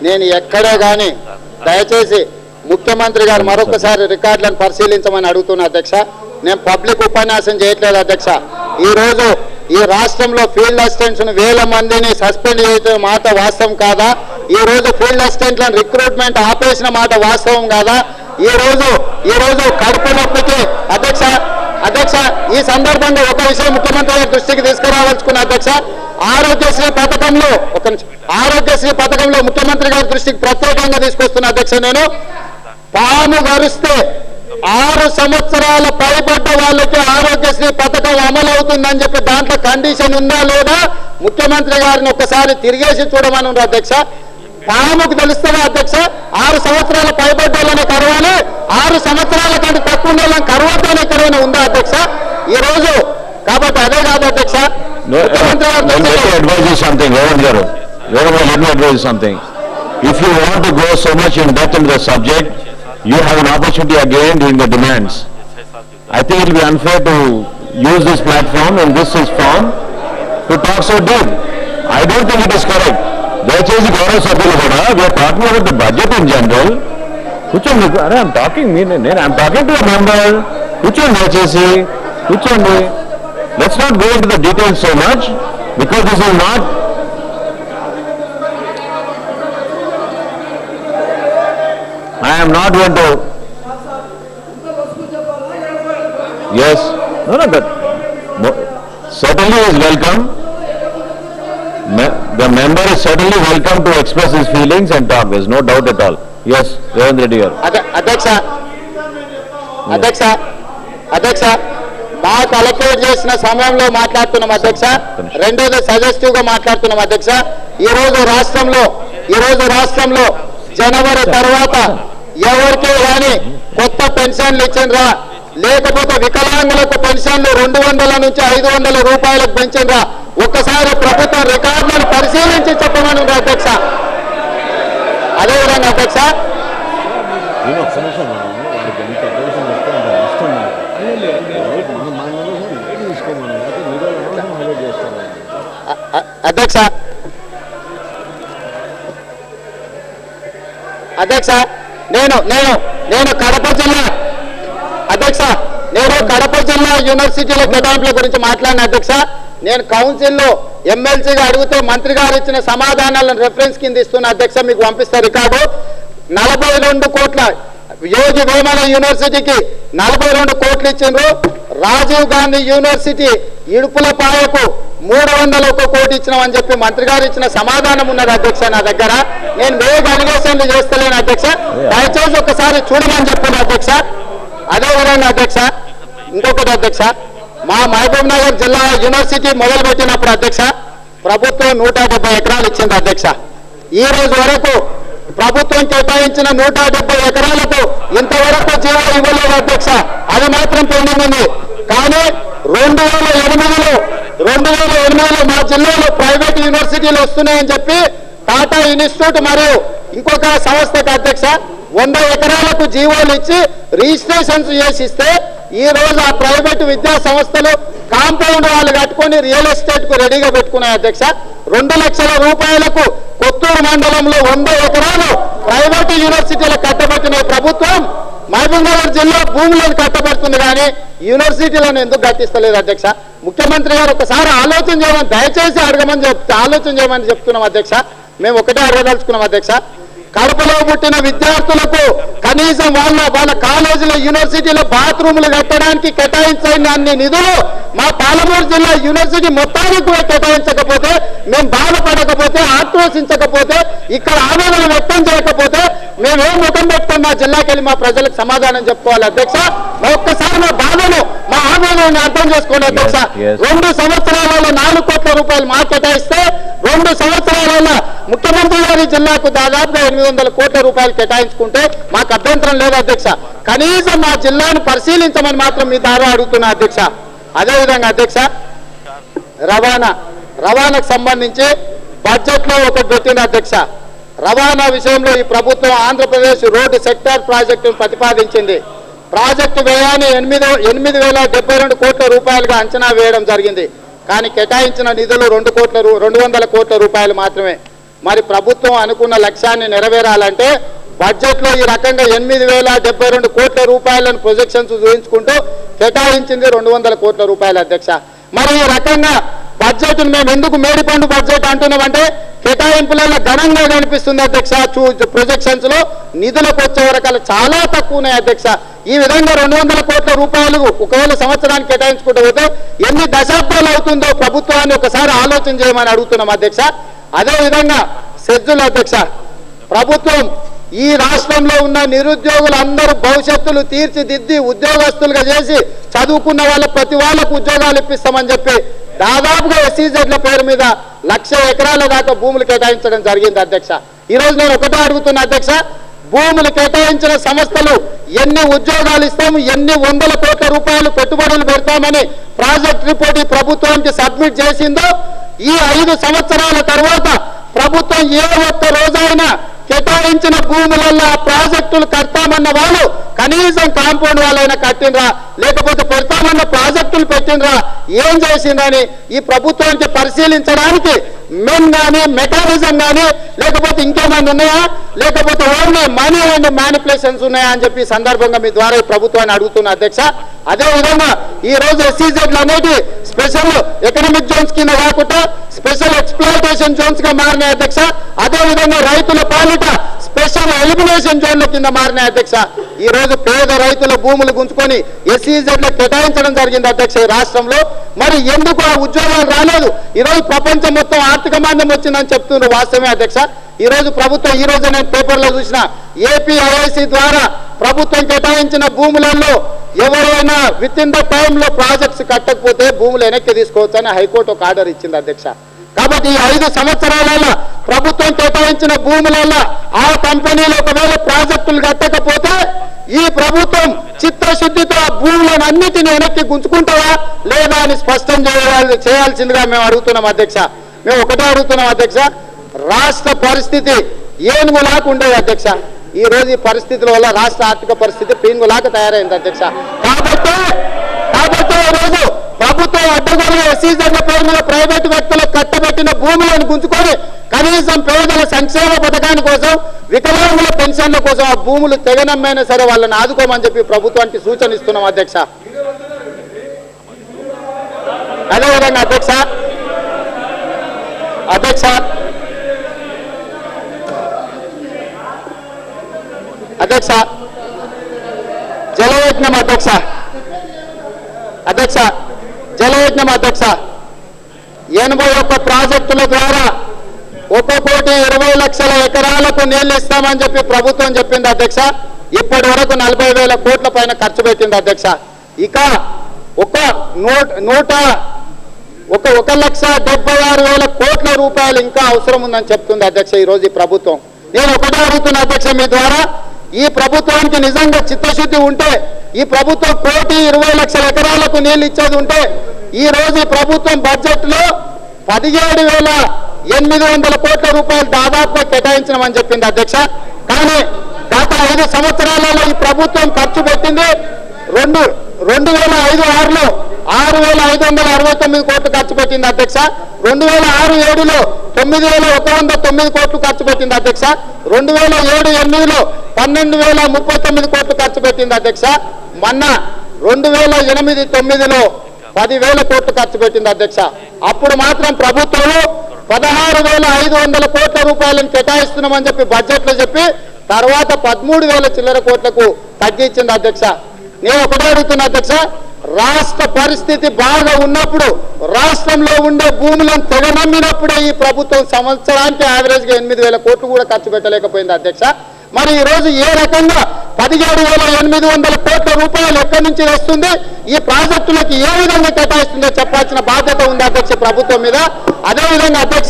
నేను ఎక్కడే కానీ దయచేసి ముఖ్యమంత్రి గారు మరొకసారి రికార్డులను పరిశీలించమని అడుగుతున్నా అధ్యక్ష. నేను పబ్లిక్ ఉపన్యాసం చేయట్లేదు అధ్యక్ష. ఈరోజు ఈ రాష్ట్రంలో ఫీల్డ్ అసిస్టెంట్స్ వేల మందిని సస్పెండ్ చేసిన మాట వాస్తవం కాదా? ఈ రోజు ఫీల్డ్ అసిస్టెంట్లను రిక్రూట్మెంట్ ఆపేసిన మాట వాస్తవం కాదా? ఈ రోజు కడుపు నొప్పికి అధ్యక్ష ఈ సందర్భంగా ఒక విషయం ముఖ్యమంత్రి గారి దృష్టికి తీసుకురావాల్సుకున్న అధ్యక్ష, ఆరోగ్యశ్రీ పథకంలో ముఖ్యమంత్రి గారి దృష్టికి ప్రత్యేకంగా తీసుకొస్తున్న అధ్యక్ష. నేను పాము గరిస్తే 6 సంవత్సరాల పైబడ్డ వాళ్ళకి ఆరోగ్యశ్రీ పథకం అమలు అవుతుందని చెప్పి దాంట్లో కండిషన్ ఉందా లేదా ముఖ్యమంత్రి గారిని ఒక్కసారి తిరిగేసి చూడమని ఉంది అధ్యక్ష. పాముకు తెలుస్తుందా అధ్యక్ష? 6 సంవత్సరాల పైబడ్డ వాళ్ళని కరవాలి, 6 సంవత్సరాల కంటే తక్కువ వాళ్ళని కరవద్దని ఎక్కడైనా ఉందా అధ్యక్ష ఈ రోజు? కాబట్టి అదే కాదు అధ్యక్ష. If you want to go so much in depth into the subject, you have an opportunity again during the demands. I think it will be unfair to use this platform in this form to talk so deep. I don't think it is correct. దయచేసి గౌరవ సభ్యులు కూడా we are talking about the budget in general. కూర్చోండి, అరే I'm talking to a member. కూర్చోండి, దయచేసి కూర్చోండి. Let's not go into the details so much because this is not. I am not going to. Yes. No, but certainly is welcome. The member is certainly welcome to express his feelings and talk. There is no doubt at all. Yes, Ravindra Reddy garu. అధ్యక్ష మా collectorate చేసిన సమయంలో మాట్లాడుతున్నాం అధ్యక్ష. రెండోది suggestive గా మాట్లాడుతున్నాం అధ్యక్ష. ఈ రోజు రాష్ట్రంలో జనవరి తర్వాత ఎవరికే కానీ కొత్త పెన్షన్లు ఇచ్చిండ్రా, లేకపోతే వికలాంగులకు పెన్షన్లు 200 నుంచి 500 రూపాయలకు పెంచిండ్రా? ఒక్కసారి ప్రభుత్వం రికార్డులను పరిశీలించి చెప్పమని అధ్యక్ష. అదేవిధంగా అధ్యక్ష నేను కడప జిల్లా యూనివర్సిటీల కేటాయింపుల గురించి మాట్లాడిన అధ్యక్ష. నేను కౌన్సిల్లో ఎమ్మెల్సీగా అడిగితే మంత్రి గారు ఇచ్చిన సమాధానాలను రెఫరెన్స్ కింద ఇస్తున్న అధ్యక్ష, మీకు పంపిస్తా రికార్డు. 42 కోట్ల యోగి వేమన యూనివర్సిటీకి 42 కోట్లు ఇచ్చిండ్రు. రాజీవ్ గాంధీ యూనివర్సిటీ ఇడుపులపాయకు 301 కోటి ఇచ్చినామని చెప్పి మంత్రి గారు ఇచ్చిన సమాధానం ఉన్నది అధ్యక్ష నా దగ్గర. నేను వేగ అలిగేషన్లు చేస్తలేను అధ్యక్ష, దయచేసి ఒకసారి చూడమని చెప్పాను అధ్యక్ష. అదేవిధంగా అధ్యక్ష ఇంకొకటి అధ్యక్ష, మా మహబూబ్ నగర్ జిల్లా యూనివర్సిటీ మొదలు పెట్టినప్పుడు అధ్యక్ష ప్రభుత్వం 170 ఎకరాలు ఇచ్చింది అధ్యక్ష. ఈ రోజు వరకు ప్రభుత్వం కేటాయించిన 170 ఎకరాలకు ఇంతవరకు జీవో ఇవ్వలేదు అధ్యక్ష. అది మాత్రం పెండింగ్ ఉంది. కానీ 2008లో మా జిల్లాలో ప్రైవేట్ యూనివర్సిటీలు వస్తున్నాయని చెప్పి టాటా ఇన్స్టిట్యూట్ మరియు ఇంకొక సంస్థకు అధ్యక్ష 100 ఎకరాలకు జీవోలు ఇచ్చి రిజిస్ట్రేషన్స్ చేసి ఇస్తే ఈ రోజు ఆ ప్రైవేటు విద్యా సంస్థలు కాంపౌండ్ వాళ్ళు కట్టుకొని రియల్ ఎస్టేట్ కు రెడీగా పెట్టుకున్నాయి అధ్యక్ష. 2 లక్షల రూపాయలకు కొత్తూరు మండలంలో 100 ఎకరాలు ప్రైవేటు యూనివర్సిటీలు కట్టబెట్టిన ప్రభుత్వం మహబూబ్ నగర్ జిల్లా భూములను కట్టబెడుతుంది కానీ యూనివర్సిటీలను ఎందుకు కట్టిస్తలేదు అధ్యక్ష? ముఖ్యమంత్రి గారు ఒకసారి ఆలోచన చేయమని దయచేసి ఆలోచన చేయమని చెప్తున్నాం అధ్యక్ష. మేము ఒకటే అడగదలుచుకున్నాం అధ్యక్ష. కడపలో పుట్టిన విద్యార్థులకు కనీసం వాళ్ళ కాలేజీలో యూనివర్సిటీలో బాత్రూములు కట్టడానికి కేటాయించిన అన్ని నిధులు మా పాలమూరు జిల్లా యూనివర్సిటీ మొత్తానికి కూడా కేటాయించకపోతే, మేము బాధపడకపోతే, ఆక్రోశించకపోతే, ఇక్కడ ఆవేదన వ్యక్తం చేయకపోతే మేమేం ముఖం పెట్టుకుని మా జిల్లాకి వెళ్ళి మా ప్రజలకు సమాధానం చెప్పుకోవాలి అధ్యక్ష. ఒక్కసారి మా బాధను, మా ఆవేదనని అర్థం చేసుకోండి అధ్యక్ష. 2 సంవత్సరాలలో 4 కోట్ల రూపాయలు మా కేటాయిస్తే 2 సంవత్సరాలలో ముఖ్యమంత్రి గారి జిల్లాకు దాదాపుగా 800 కోట్ల రూపాయలు కేటాయించుకుంటే మాకు అభ్యంతరం లేదు అధ్యక్ష. కనీసం మా జిల్లాను పరిశీలించమని మాత్రం మీ ద్వారా అడుగుతున్నా అధ్యక్ష. అదేవిధంగా అధ్యక్ష రవాణాకు సంబంధించి బడ్జెట్ లో ఒకటి పెట్టింది అధ్యక్ష. రవాణా విషయంలో ఈ ప్రభుత్వం ఆంధ్రప్రదేశ్ రోడ్డు సెక్టార్ ప్రాజెక్టును ప్రతిపాదించింది. ప్రాజెక్టు వ్యయాన్ని 8,072 కోట్ల రూపాయలుగా అంచనా వేయడం జరిగింది. కానీ కేటాయించిన నిధులు 200 కోట్ల రూపాయలు మాత్రమే. మరి ప్రభుత్వం అనుకున్న లక్ష్యాన్ని నెరవేరాలంటే బడ్జెట్లో ఈ రకంగా 8,072 కోట్ల రూపాయలను ప్రొజెక్షన్స్ చూపించుకుంటూ కేటాయించింది 200 కోట్ల రూపాయల అధ్యక్ష. మరి ఈ రకంగా బడ్జెట్ను మేము ఎందుకు మేడిపండు బడ్జెట్ అంటున్నామంటే కేటాయింపులలో ఘనంగా కనిపిస్తుంది అధ్యక్ష. ప్రొజెక్షన్స్ లో నిధులకు వచ్చే వరకు చాలా తక్కువ ఉన్నాయి అధ్యక్ష. ఈ విధంగా 200 కోట్ల రూపాయలు ఒకవేళ సంవత్సరానికి కేటాయించుకుంటూ పోతే ఎన్ని దశాబ్దాలు అవుతుందో ప్రభుత్వాన్ని ఒకసారి ఆలోచన చేయమని అడుగుతున్నాం అధ్యక్ష. అదేవిధంగా సెజ్జులు అధ్యక్ష, ప్రభుత్వం ఈ రాష్ట్రంలో ఉన్న నిరుద్యోగులందరూ భవిష్యత్తులు తీర్చిదిద్ది ఉద్యోగస్తులుగా చేసి చదువుకున్న వాళ్ళ ప్రతి వాళ్ళకు ఉద్యోగాలు ఇప్పిస్తామని చెప్పి దాదాపుగా ఎస్సీజెడ్ల పేరు మీద 1,00,000 ఎకరాల దాకా భూములు కేటాయించడం జరిగింది అధ్యక్ష. ఈ రోజు నేను ఒకటే అడుగుతున్నా అధ్యక్ష, భూములు కేటాయించిన సంస్థలు ఎన్ని ఉద్యోగాలు ఇస్తాము, ఎన్ని వందల కోట్ల రూపాయలు పెట్టుబడులు పెడతామని ప్రాజెక్ట్ రిపోర్ట్ ఈ ప్రభుత్వానికి సబ్మిట్ చేసిందో ఈ 5 సంవత్సరాల తర్వాత ప్రభుత్వం ఏ ఒక్క రోజైనా కేటాయించిన భూములలో ప్రాజెక్టులు కడతామన్న వాళ్ళు కనీసం కాంపౌండ్ వాళ్ళైనా కట్టినరా, లేకపోతే పెడతామన్న ప్రాజెక్టులు పెట్టినరా, ఏం చేసిందని ఈ ప్రభుత్వానికి పరిశీలించడానికి మెన్ కానీ మెకానిజం కానీ లేకపోతే ఇంకేమైనా ఉన్నాయా, లేకపోతే ఓన్లీ మనీ అండ్ మ్యానిపులేషన్స్ ఉన్నాయా అని చెప్పి సందర్భంగా మీ ద్వారా ఈ ప్రభుత్వాన్ని అడుగుతున్న అధ్యక్ష. అదేవిధంగా ఈ రోజు ఎస్సీజెడ్లు అనేది స్పెషల్ ఎకనామిక్ జోన్స్ కింద కాకుండా స్పెషల్ ఎక్స్ప్లాయిటేషన్ జోన్స్ గా మారినాయి అధ్యక్ష. అదేవిధంగా రైతుల పాలిట స్పెషల్ ఎలిమినేషన్ జోన్ల కింద మారినాయి అధ్యక్ష. ఈ రోజు పేద రైతుల భూములు గుంజుకొని ఎస్సీజెడ్లు కేటాయించడం జరిగింది అధ్యక్ష ఈ రాష్ట్రంలో. మరి ఎందుకు ఆ ఉద్యోగాలు రాలేదు? ఈ రోజు ప్రపంచం మొత్తం ఆర్థిక మాంద్యం వచ్చిందని చెప్తున్నారు, వాస్తవమే అధ్యక్ష. ఈ రోజు ప్రభుత్వం, ఈ రోజు నేను పేపర్లో చూసిన ఏపీఐఐసి ద్వారా ప్రభుత్వం కేటాయించిన భూములలో ఎవరైనా విత్ ఇన్ ద టైంలో ప్రాజెక్ట్స్ కట్టకపోతే భూములు వెనక్కి తీసుకోవచ్చని హైకోర్టు ఒక ఆర్డర్ ఇచ్చింది అధ్యక్ష. కాబట్టి ఈ 5 సంవత్సరాలలో ప్రభుత్వం కేటాయించిన భూములలో ఆ కంపెనీలు ఒకవేళ ప్రాజెక్టులు కట్టకపోతే ఈ ప్రభుత్వం చిత్తశుద్ధితో ఆ భూములను అన్నిటిని వెనక్కి గుంజుకుంటావా లేదా అని స్పష్టం చేయాల్సిందిగా మేము అడుగుతున్నాం అధ్యక్ష. మేము ఒకటే అడుగుతున్నాం అధ్యక్ష, రాష్ట్ర పరిస్థితి ఏనుగులాగా ఉండేది అధ్యక్ష. ఈ రోజు ఈ పరిస్థితుల వల్ల రాష్ట్ర ఆర్థిక పరిస్థితి పీనుగులాగా తయారైంది అధ్యక్ష. కాబట్టి ఈరోజు ప్రభుత్వం అడ్డగోలుగా ఎస్సీజెడ్ల పేరు మీద ప్రైవేటు వ్యక్తులకు కట్టబెట్టిన భూములను గుంజుకొని కనీసం పేదల సంక్షేమ పథకాని కోసం, వికలాంగుల పెన్షన్ల కోసం ఆ భూములు తెగనమ్మైనా సరే వాళ్ళని ఆదుకోమని చెప్పి ప్రభుత్వానికి సూచన ఇస్తున్నాం అధ్యక్ష. అదేవిధంగా అధ్యక్ష జలయజ్ఞం అధ్యక్ష 81 ప్రాజెక్టుల ద్వారా 1,20,00,000 ఎకరాలకు నీళ్లు ఇస్తామని చెప్పి ప్రభుత్వం చెప్పింది అధ్యక్ష. ఇప్పటి వరకు 40,000 కోట్ల పైన ఖర్చు పెట్టింది అధ్యక్ష. ఇక 1,76,000 కోట్ల రూపాయలు ఇంకా అవసరం ఉందని చెప్తుంది అధ్యక్ష ఈ రోజు ఈ ప్రభుత్వం. నేను ఒకటే అడుగుతున్నా అధ్యక్ష మీ ద్వారా, ఈ ప్రభుత్వానికి నిజంగా చిత్తశుద్ధి ఉంటే ఈ ప్రభుత్వం 1,20,00,000 ఎకరాలకు నీళ్లు ఇచ్చేది ఉంటే ఈ రోజు ఈ ప్రభుత్వం బడ్జెట్ లో 17,800 కోట్ల రూపాయలు దాదాపుగా కేటాయించమని చెప్పింది అధ్యక్ష. కానీ గత 5 సంవత్సరాలలో ఈ ప్రభుత్వం ఖర్చు పెట్టింది 2005-6లో 6,569 కోట్లు ఖర్చు పెట్టింది అధ్యక్ష. 2006-7లో 9,109 కోట్లు ఖర్చు పెట్టింది అధ్యక్ష. 2007-8లో 12,039 కోట్లు ఖర్చు పెట్టింది అధ్యక్ష. మొన్న 2008-9లో 10,000 కోట్లు ఖర్చు పెట్టింది అధ్యక్ష. అప్పుడు మాత్రం ప్రభుత్వం 16,500 కోట్ల రూపాయలను కేటాయిస్తున్నామని చెప్పి బడ్జెట్ లో చెప్పి తర్వాత 13,000 చిల్లర కోట్లకు తగ్గించింది అధ్యక్ష. నేను ఒకటే అడుగుతున్నా అధ్యక్ష, రాష్ట్ర పరిస్థితి బాగా ఉన్నప్పుడు రాష్ట్రంలో ఉండే భూములను తెగనమ్మినప్పుడే ఈ ప్రభుత్వం సంవత్సరానికి యావరేజ్ గా 8,000 కోట్లు కూడా ఖర్చు పెట్టలేకపోయింది అధ్యక్ష. మరి ఈ రోజు ఏ రకంగా 17,800 కోట్ల రూపాయలు ఎక్కడి నుంచి వస్తుంది, ఈ ప్రాజెక్టులకు ఏ విధంగా కేటాయిస్తుందో చెప్పాల్సిన బాధ్యత ఉంది అధ్యక్ష ప్రభుత్వం మీద. అదేవిధంగా అధ్యక్ష